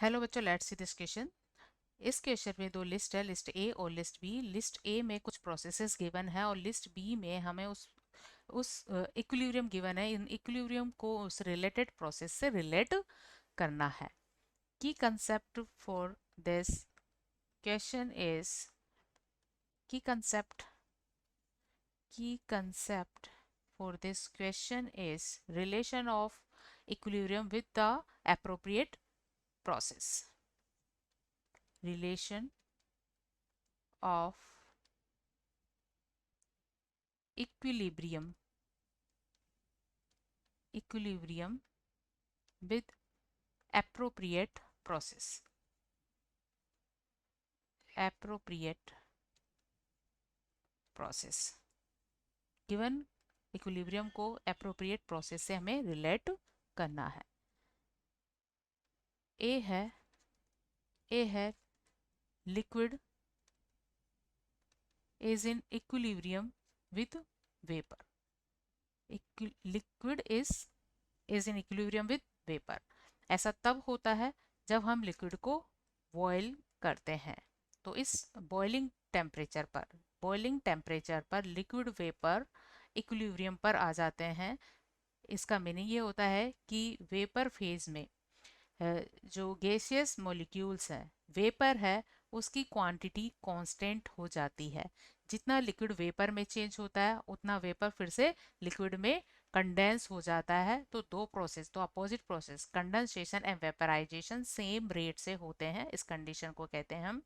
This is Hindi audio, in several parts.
हेलो बच्चों, लेट्स सी दिस क्वेश्चन। इस क्वेश्चन में दो लिस्ट है, लिस्ट ए और लिस्ट बी। लिस्ट ए में कुछ प्रोसेसेस गिवन है और लिस्ट बी में हमें उस इक्विलिब्रियम गिवन है। इन इक्विलिब्रियम को उस रिलेटेड प्रोसेस से रिलेट करना है। की concept for this question is की concept for this question is relation of equilibrium with the appropriate process. Relation of equilibrium with appropriate process. Given equilibrium को एप्रोप्रिएट प्रोसेस से हमें रिलेट करना है। ए है liquid is in equilibrium with vapor. Liquid is in equilibrium with vapor. ऐसा तब होता है जब हम लिक्विड को बॉयल करते हैं। तो इस बॉइलिंग टेम्परेचर पर लिक्विड वेपर इक्विलिब्रियम पर आ जाते हैं। इसका मीनिंग ये होता है कि वेपर फेज में जो गैसियस मॉलिक्यूल्स हैं, वेपर है, उसकी क्वांटिटी कांस्टेंट हो जाती है। जितना लिक्विड वेपर में चेंज होता है उतना वेपर फिर से लिक्विड में कंडेंस हो जाता है। तो दो opposite process condensation and vaporisation same rate से होते हैं। इस कंडीशन को कहते हैं हम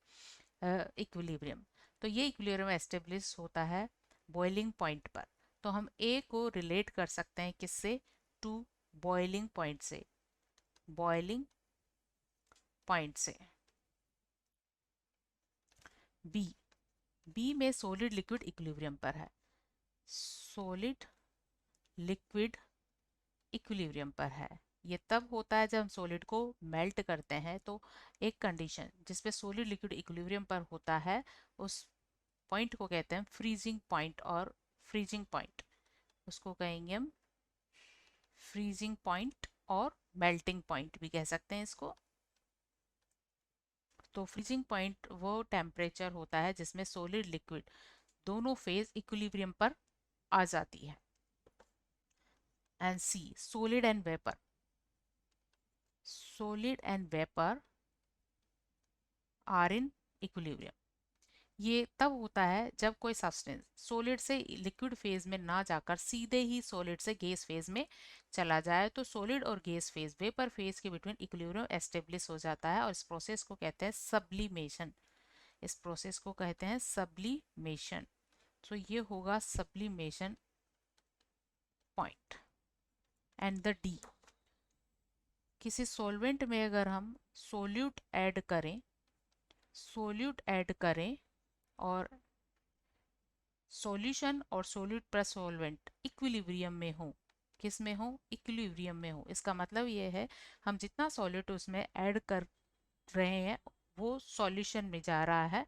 इक्विलिब्रियम। तो ये इक्विलिब्रियम एस्टेब्लिश होता है बॉइलिंग पॉइंट पर। तो हम ए को रिलेट कर सकते हैं किससे? टू बॉइलिंग पॉइंट से। बॉइलिंग पॉइंट से। बी में सॉलिड लिक्विड इक्विलिब्रियम पर है। सॉलिड लिक्विड इक्विलिब्रियम पर है। ये तब होता है जब हम सॉलिड को मेल्ट करते हैं। तो एक कंडीशन जिसपे सॉलिड लिक्विड इक्विलिब्रियम पर होता है, उस पॉइंट को कहते हैं फ्रीजिंग पॉइंट और फ्रीजिंग पॉइंट। उसको कहेंगे हम फ्रीजिंग पॉइंट और मेल्टिंग पॉइंट भी कह सकते हैं इसको। तो फ्रीजिंग पॉइंट वो टेम्परेचर होता है जिसमें सॉलिड लिक्विड दोनों फेज इक्विलिब्रियम पर आ जाती है। And see solid and vapour are in equilibrium. ये तब होता है जब कोई सब्सटेंस सॉलिड से लिक्विड फेज में ना जाकर सीधे ही सॉलिड से गैस फेज में चला जाए। तो सॉलिड और गैस फेज वेपर फेज के बिटवीन इक्विलिब्रियम एस्टेब्लिश हो जाता है और इस प्रोसेस को कहते हैं सब्लिमेशन। तो ये होगा sublimation point. And the D, किसी सॉल्वेंट में अगर हम सोल्यूट ऐड करें और सॉल्यूशन और सोल्यूट प्लस सॉल्वेंट इक्विलिब्रियम में हो। किस में हो? इक्विलिब्रियम में हो। इसका मतलब ये है हम जितना सॉल्यूट उसमें ऐड कर रहे हैं वो सॉल्यूशन में जा रहा है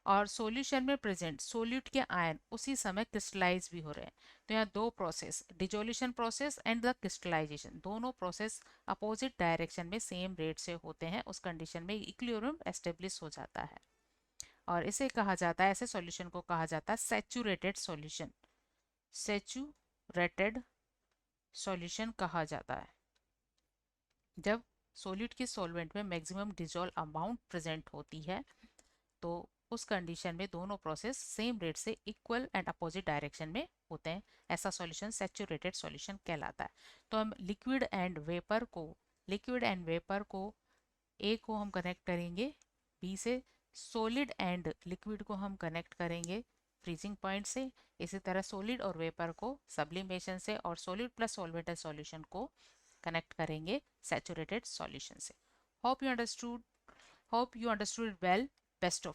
और सॉल्यूशन में प्रेजेंट सोल्यूट के आयन उसी समय क्रिस्टलाइज भी हो रहे हैं। तो यहाँ दो process, dissolution process and the crystallisation, दोनों प्रोसेस अपोजिट डायरेक्शन में सेम रेट से होते हैं। उस कंडीशन में इक्विलिब्रियम एस्टेब्लिश हो जाता है और इसे कहा जाता है, ऐसे सॉल्यूशन को कहा जाता है सैचुरेटेड सॉल्यूशन। सैचुरेटेड सॉल्यूशन कहा जाता है जब सॉल्यूट की सॉल्वेंट में मैक्सिमम डिजोल्व अमाउंट प्रेजेंट होती है। तो उस कंडीशन में दोनों प्रोसेस सेम रेट से इक्वल एंड अपोजिट डायरेक्शन में होते हैं। ऐसा सॉल्यूशन सैचुरेटेड सॉल्यूशन कहलाता है। तो हम लिक्विड एंड वेपर को ए को हम कनेक्ट करेंगे बी से, सॉलिड एंड लिक्विड को हम कनेक्ट करेंगे फ्रीजिंग पॉइंट से। इसी तरह सॉलिड और वेपर को सब्लिमेशन से और सॉलिड प्लस सॉल्वेंट सॉल्यूशन को कनेक्ट करेंगे सैचुरेटेड सॉल्यूशन से। Hope you understood well. Best of